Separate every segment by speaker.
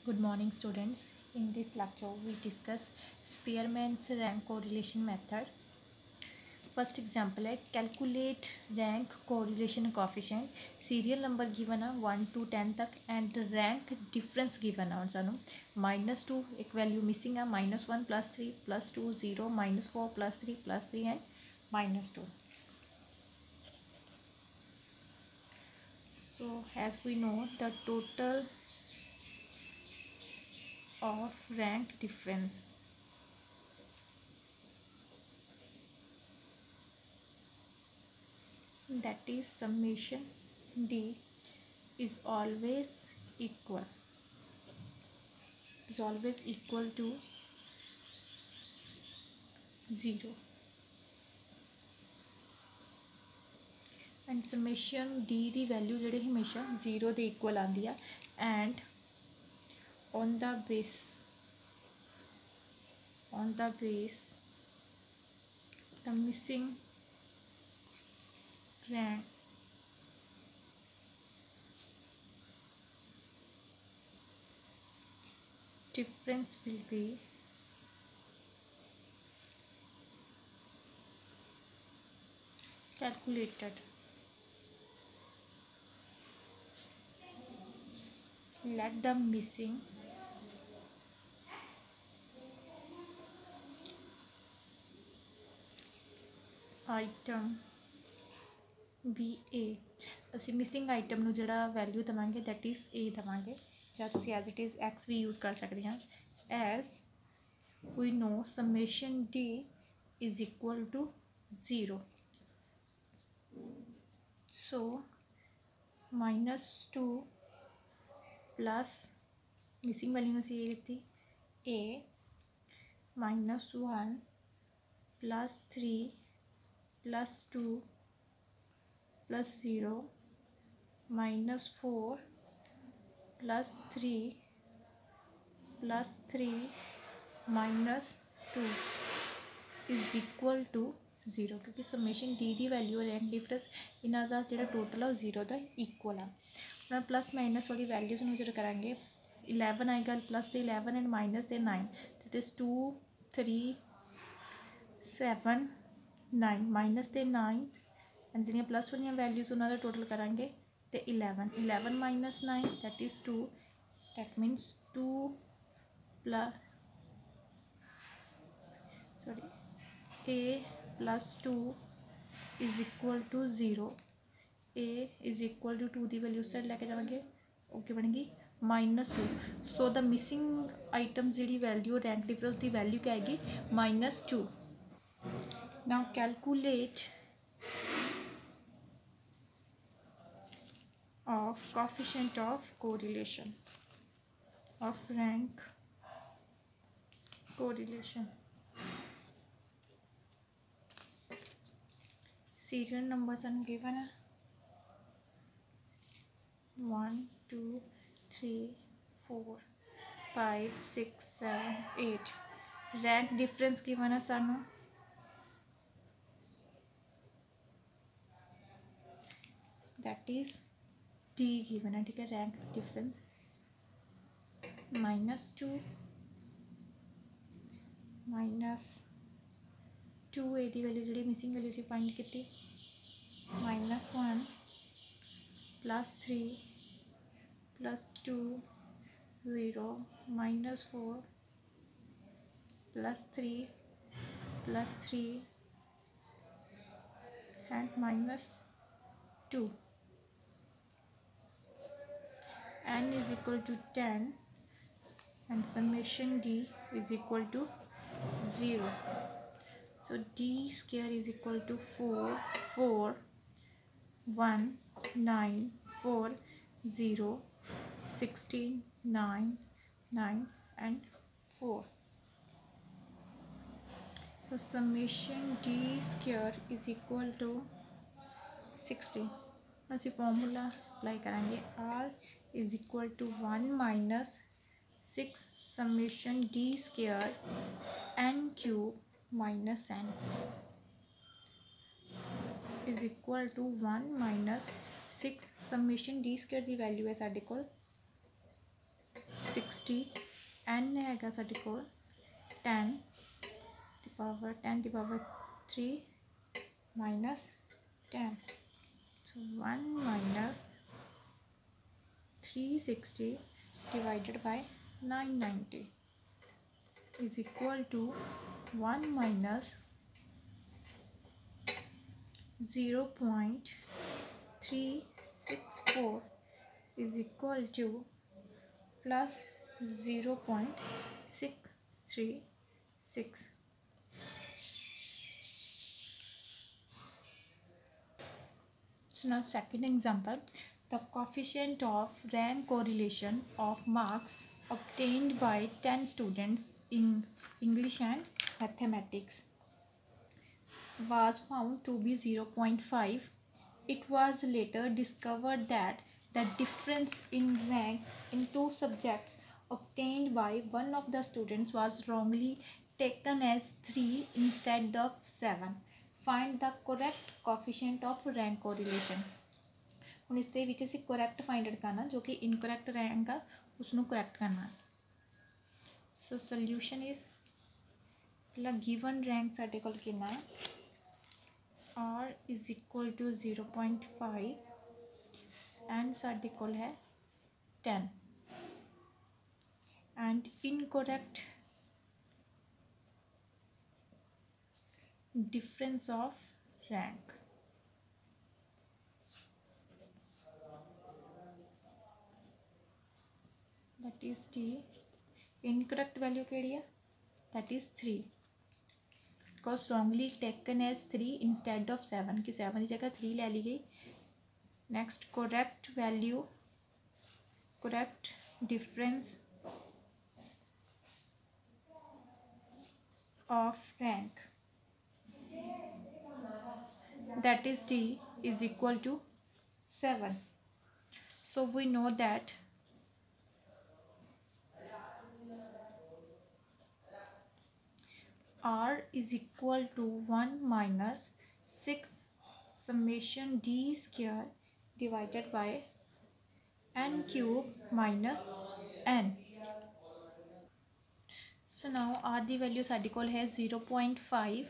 Speaker 1: Good morning, students. In this lecture, we discuss Spearman's rank correlation method. First example है calculate rank correlation coefficient. Serial number given है 1 to 10 तक and rank difference given है सानू -2 एक value missing है -1 +3 +2 0 -4 +3 +3 and -2. So as we know, the total of rank difference that is summation d is always equal to 0 and summation d the value ਜਿਹੜੀ हमेशा 0 ਦੇ equal आती है and on the base the missing rank difference will be calculated. Let the missing item be a ਅਸੀਂ missing item ਨੂੰ ਜਿਹੜਾ value ਦੇਵਾਂਗੇ that is a ਦੇਵਾਂਗੇ ਜਾਂ ਤੁਸੀਂ ਐਜ਼ ਇਟ ਇਜ਼ x ਵੀ ਯੂਜ਼ ਕਰ ਸਕਦੇ ਹਾਂ as we know summation d is equal to 0 so -2 plus missing value ਨੂੰ ਅਸੀਂ ਇਹ ਦਿੱਤੀ a -1 plus 3 plus 2 plus 0 -4 plus 3 plus 3 minus 2 is equal to 0 क्योंकि समेशन डी की वैल्यू रैंक डिफरेंस इन्हों का जो टोटल है 0 का इक्वल है हम प्लस माइनस वाली वैल्यूज में जो करेंगे 11 आएगा plus they 11 and minus they 9 that is 2 3 7 9 minus they 9 and जो प्लस वाली वैल्यूज उन्होंने टोटल करेंगे तो 11 minus 9 that is 2 that means 2 plus a plus 2 is equal to 0 a is equal to 2 की वैल्यू उस साइड लैके जाएंगे ओके बनेगी -2 सो द मिसिंग आइटम जी वैल्यू रैंक डिफरेंस की वैल्यू क्या आएगी -2 now calculate of coefficient of correlation of rank correlation serial numbers are given 1 2 3 4 5 6 7 8 rank difference given है सानू that is d given है ठीक है rank difference -2 2 a की वैल्यू जी मिसिंग वैल्यू से फाइंड की -1 plus 3 plus 2 0 -4 plus 3 plus 3 and -2 n is equal to 10 and summation d is equal to 0 so d square is equal to 4 4 1 9 4 0 16 9 9 and 4 so summation d square is equal to 16 ਅਸੀਂ formula apply करेंगे r is equal to 1 minus 6 summation d square n cube minus n is equal to 1 minus 6 summation d square की value है साढ़े को 16 60 n हैगा साडे कोल 10 the power 3 minus 10. So 1 minus 360 divided by 990 is equal to 1 minus 0.364 is equal to plus 0.636. So now second example, the coefficient of rank correlation of marks obtained by 10 students in English and mathematics was found to be 0.5. It was later discovered that the difference in rank in two subjects obtained by one of the students was wrongly taken as 3 instead of 7. Find the correct coefficient of rank correlation. ਹੁਣ ਇਸ ਦੇ ਵਿੱਚ ਅਸੀਂ correct find out करना जो कि incorrect rank ਆ उसनों correct करना. So solution is पहला given rank साडे कोल कितना है R is equal to 0.5 and साडे कोल है 10 and incorrect difference of rank. That is T. Incorrect value केड़ी है? That is 3. Because wrongly taken as 3 instead of 7 कि 7 की जगह 3 ले ली गई. Next correct value, correct difference of rank. That is T is equal to 7. So we know that R is equal to 1 minus 6 summation D square divided by n cube minus n. So now R the value साडी कोल है 0.5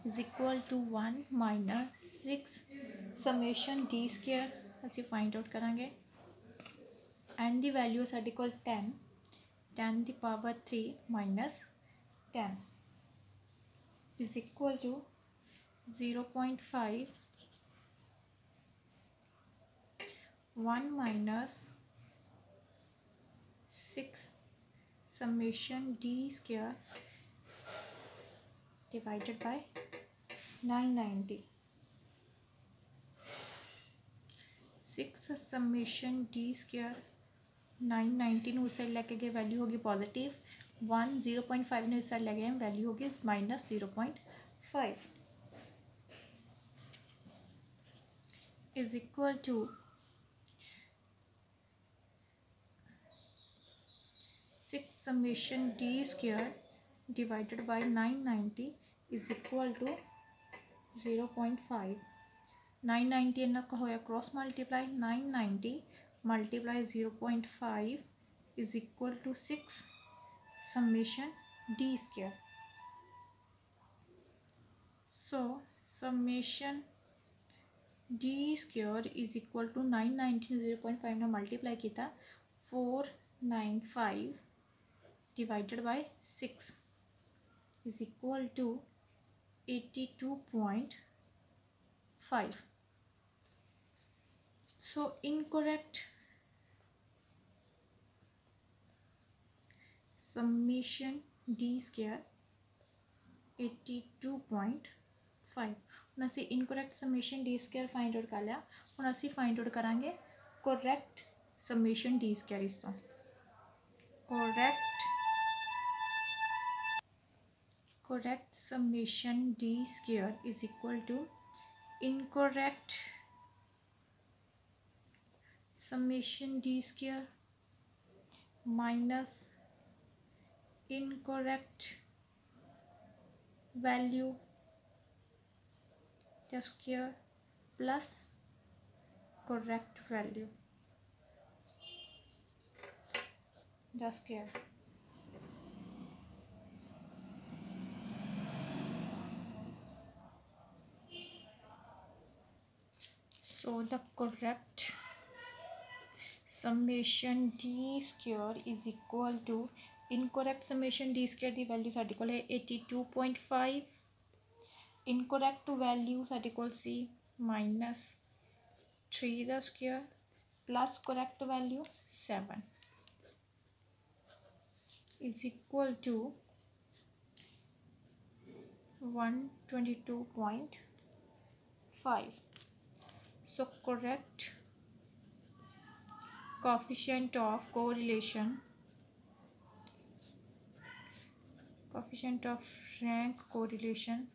Speaker 1: is equal to 1 minus 6 summation D square ਅਸੀਂ find out करांगे. n the value sari coal 10 the power 3 minus 10 is equal to 0.5 1 minus 6 summation D square divided by 990. 6 summation D square 990 ਨੂੰ इस side लेके गए value होगी positive 1 0.5 ने इस side ले गए वैल्यू होगी minus 0.5 is equal to 6 summation D square divided by 990 is equal to 0.5. 990 इन्ना का होया cross multiply 990 multiply 0.5 is equal to 6 summation D square. So summation D square is equal to 990 0.5 ने multiply किया 495 divided by 6 is equal to 82.5. So incorrect summation D square 82.5. ਹੁਣ ਅਸੀਂ incorrect summation D square find out कर लिया. ਹੁਣ ਅਸੀਂ find out करांगे correct summation D square इस तो correct summation D square is equal to incorrect summation D square minus incorrect value the square plus correct value. the square. So the correct summation d square is equal to, incorrect summation d square की value साढ़े कोल है 82.5, incorrect value साढ़े कोल सी -3 the square plus correct value 7 is equal to 122.5. So correct coefficient of correlation, coefficient of rank correlation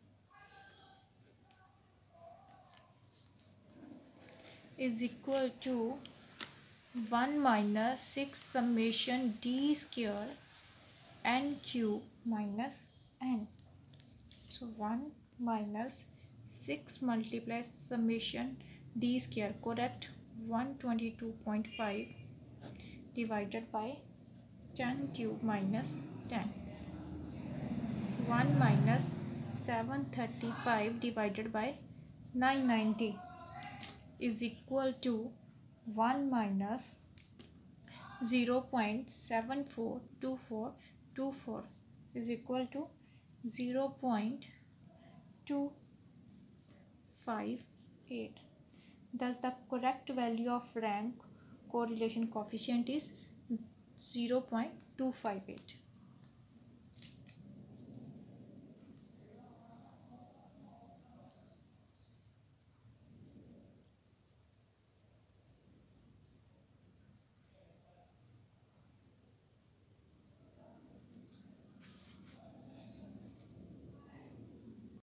Speaker 1: is equal to 1 minus 6 summation d square n cube minus n. So 1 minus 6 multiplies summation d square, correct 122.5 divided by 10 cube minus 10. 1 minus 735 divided by 990 is equal to 1 minus 0.742424 is equal to 0.258. Thus the correct value of rank correlation coefficient is 0.258.